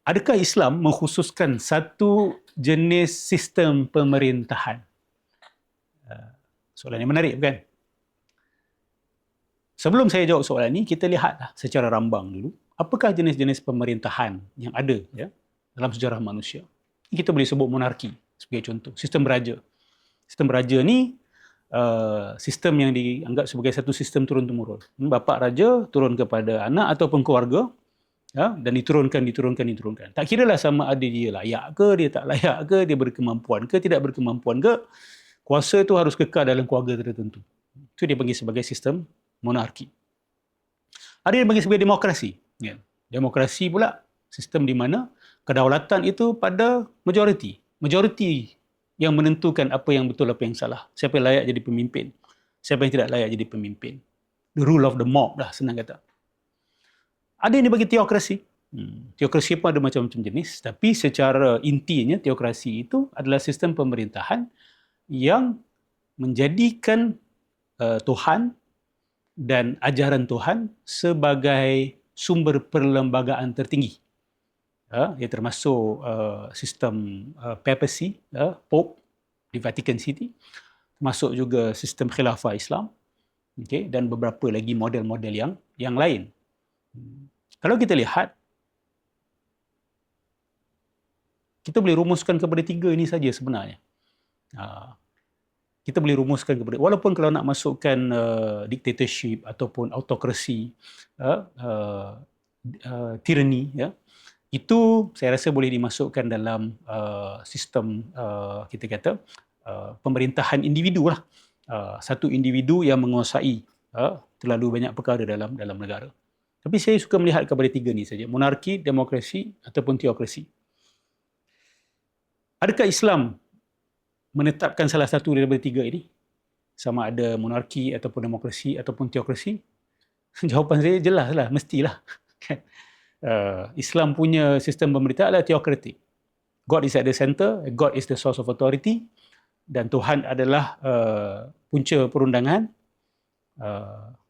Adakah Islam mengkhususkan satu jenis sistem pemerintahan? Soalan yang menarik, bukan? Sebelum saya jawab soalan ini, kita lihatlah secara rambang dulu, apakah jenis-jenis pemerintahan yang ada ya, dalam sejarah manusia. Kita boleh sebut monarki sebagai contoh, sistem beraja. Sistem beraja ni sistem yang dianggap sebagai satu sistem turun-temurun. Bapa raja turun kepada anak ataupun keluarga, ya, dan diturunkan. Tak kiralah sama ada dia layak ke, dia tak layak ke, dia berkemampuan ke, tidak berkemampuan ke, kuasa itu harus kekal dalam keluarga tertentu. Itu dia panggil sebagai sistem monarki. Ada yang panggil sebagai demokrasi. Ya. Demokrasi pula sistem di mana kedaulatan itu pada majoriti. Majoriti yang menentukan apa yang betul, apa yang salah. Siapa yang layak jadi pemimpin, siapa yang tidak layak jadi pemimpin. The rule of the mob lah, senang kata. Ada yang dibagi teokrasi. Teokrasi pun ada macam-macam jenis, tapi secara intinya teokrasi itu adalah sistem pemerintahan yang menjadikan Tuhan dan ajaran Tuhan sebagai sumber perlembagaan tertinggi. Ia termasuk sistem papacy, Pope di Vatican City, termasuk juga sistem khilafah Islam, okay, dan beberapa lagi model-model yang lain. Kalau kita lihat, kita boleh rumuskan kepada tiga ini saja sebenarnya. Kita boleh rumuskan kepada, walaupun kalau nak masukkan dictatorship ataupun autokrasi, tyranny, ya, itu saya rasa boleh dimasukkan dalam sistem kita kata pemerintahan individu lah. Satu individu yang menguasai terlalu banyak perkara dalam negara. Tapi saya suka melihat kepada tiga ni saja, monarki, demokrasi ataupun teokrasi. Adakah Islam menetapkan salah satu daripada tiga ini? Sama ada monarki ataupun demokrasi ataupun teokrasi? Jawapan saya jelaslah, mestilah. Islam punya sistem pemerintahan adalah teokratik. God is at the center, God is the source of authority, dan Tuhan adalah punca perundangan,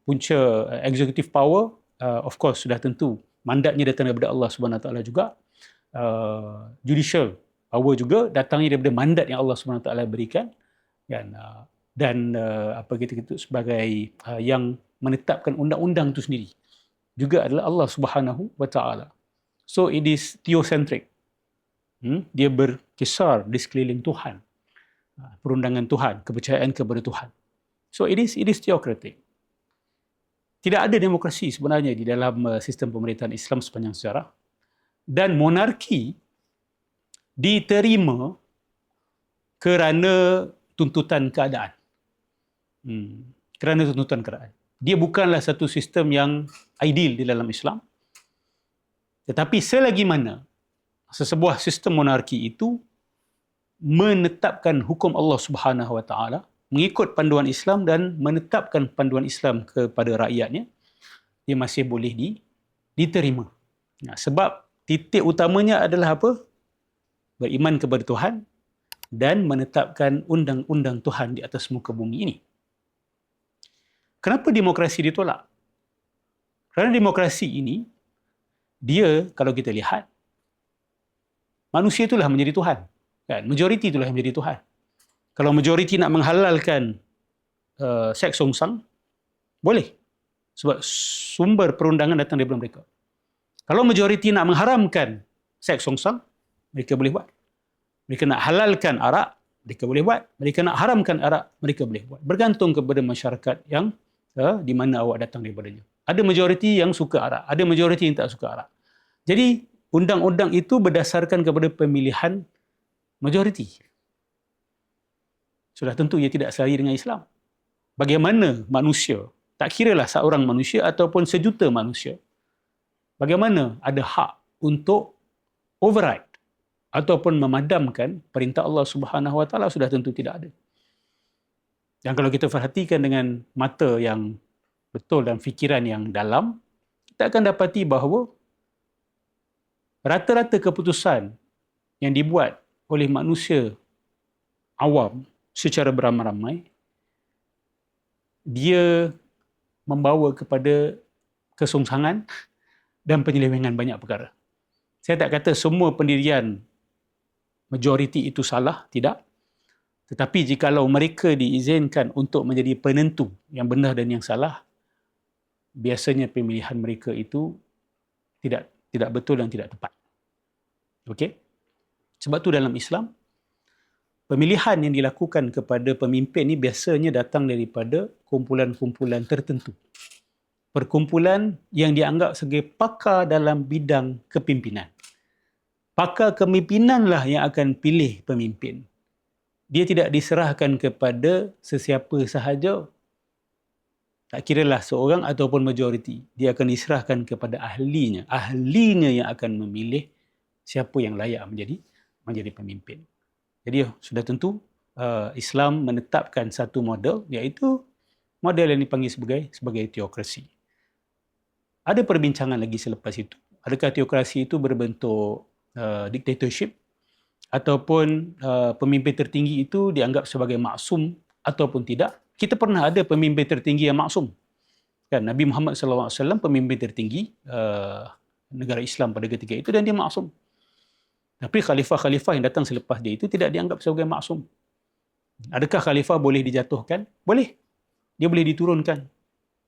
punca executive power. Of course, sudah tentu mandatnya datang daripada Allah SWT juga. Judicial power juga datangnya daripada mandat yang Allah SWT berikan, dan apa kita sebagai yang menetapkan undang-undang itu sendiri juga adalah Allah Subhanahu wa taala. So it is theocentric. Dia berkisar di sekeliling Tuhan. Perundangan Tuhan, kepercayaan kepada Tuhan. So it is theocratic. Tidak ada demokrasi sebenarnya di dalam sistem pemerintahan Islam sepanjang sejarah. Dan monarki diterima kerana tuntutan keadaan. Kerana tuntutan keadaan. Dia bukanlah satu sistem yang ideal di dalam Islam. Tetapi selagi mana sesebuah sistem monarki itu menetapkan hukum Allah Subhanahu wa taala, mengikut panduan Islam dan menetapkan panduan Islam kepada rakyatnya, dia masih boleh diterima. Sebab titik utamanya adalah apa? Beriman kepada Tuhan dan menetapkan undang-undang Tuhan di atas muka bumi ini. Kenapa demokrasi ditolak? Kerana demokrasi ini, dia kalau kita lihat, manusia itulah menjadi Tuhan. Kan? Majoriti itulah yang menjadi Tuhan. Kalau majoriti nak menghalalkan seks songsang, boleh. Sebab sumber perundangan datang daripada mereka. Kalau majoriti nak mengharamkan seks songsang, mereka boleh buat. Mereka nak halalkan arak, mereka boleh buat. Mereka nak haramkan arak, mereka boleh buat. Bergantung kepada masyarakat yang di mana awak datang daripadanya. Ada majoriti yang suka arak, ada majoriti yang tak suka arak. Jadi, undang-undang itu berdasarkan kepada pemilihan majoriti. Sudah tentu ia tidak selari dengan Islam. Bagaimana manusia, tak kiralah seorang manusia ataupun sejuta manusia, bagaimana ada hak untuk override ataupun memadamkan perintah Allah Subhanahu wa taala, sudah tentu tidak ada. Dan kalau kita perhatikan dengan mata yang betul dan fikiran yang dalam, kita akan dapati bahawa rata-rata keputusan yang dibuat oleh manusia awam secara beramai-ramai, dia membawa kepada kesongsangan dan penyelewengan banyak perkara. Saya tak kata semua pendirian majoriti itu salah, tidak. Tetapi jikalau mereka diizinkan untuk menjadi penentu yang benar dan yang salah, biasanya pemilihan mereka itu tidak betul dan tidak tepat. Okey? Sebab tu dalam Islam, pemilihan yang dilakukan kepada pemimpin ni biasanya datang daripada kumpulan-kumpulan tertentu. Perkumpulan yang dianggap sebagai pakar dalam bidang kepimpinan. Pakar kepimimpinanlah yang akan pilih pemimpin. Dia tidak diserahkan kepada sesiapa sahaja, tak kiralah seorang ataupun majoriti. Dia akan diserahkan kepada ahlinya. Ahlinya yang akan memilih siapa yang layak menjadi pemimpin. Jadi sudah tentu Islam menetapkan satu model, iaitu model yang dipanggil sebagai teokrasi. Ada perbincangan lagi selepas itu. Adakah teokrasi itu berbentuk dictatorship ataupun pemimpin tertinggi itu dianggap sebagai maksum ataupun tidak? Kita pernah ada pemimpin tertinggi yang maksum. Kan Nabi Muhammad SAW pemimpin tertinggi negara Islam pada ketika itu dan dia maksum. Tapi khalifah-khalifah yang datang selepas dia itu tidak dianggap sebagai maksum. Adakah khalifah boleh dijatuhkan? Boleh. Dia boleh diturunkan.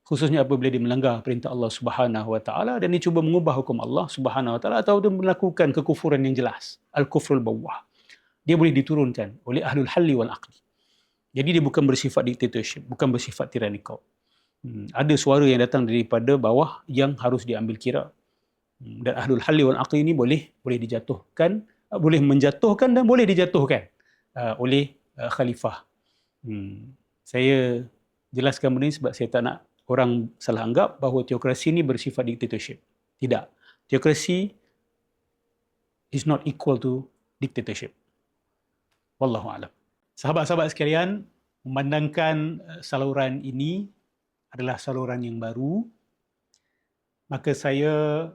Khususnya apabila dia melanggar perintah Allah Subhanahu Wa Taala dan dia cuba mengubah hukum Allah Subhanahu Wa Taala atau dia melakukan kekufuran yang jelas, al-kufrul bawah. Dia boleh diturunkan oleh ahlul halli wal aqli. Jadi dia bukan bersifat dictatorship, bukan bersifat tyrannical. Ada suara yang datang daripada bawah yang harus diambil kira. Dan ahlul halli wal aqli ini boleh dijatuhkan, boleh menjatuhkan dan boleh dijatuhkan oleh khalifah. Saya jelaskan benda ini sebab saya tak nak orang salah anggap bahawa teokrasi ini bersifat dictatorship. Tidak. Teokrasi is not equal to dictatorship. Wallahu a'lam. Sahabat-sahabat sekalian, memandangkan saluran ini adalah saluran yang baru, maka saya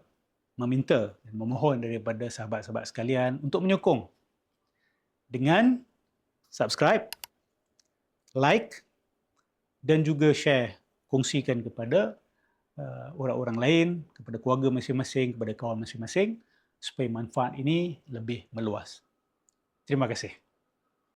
meminta dan memohon daripada sahabat-sahabat sekalian untuk menyokong dengan subscribe, like dan juga share, kongsikan kepada orang-orang lain, kepada keluarga masing-masing, kepada kawan masing-masing supaya manfaat ini lebih meluas. Terima kasih.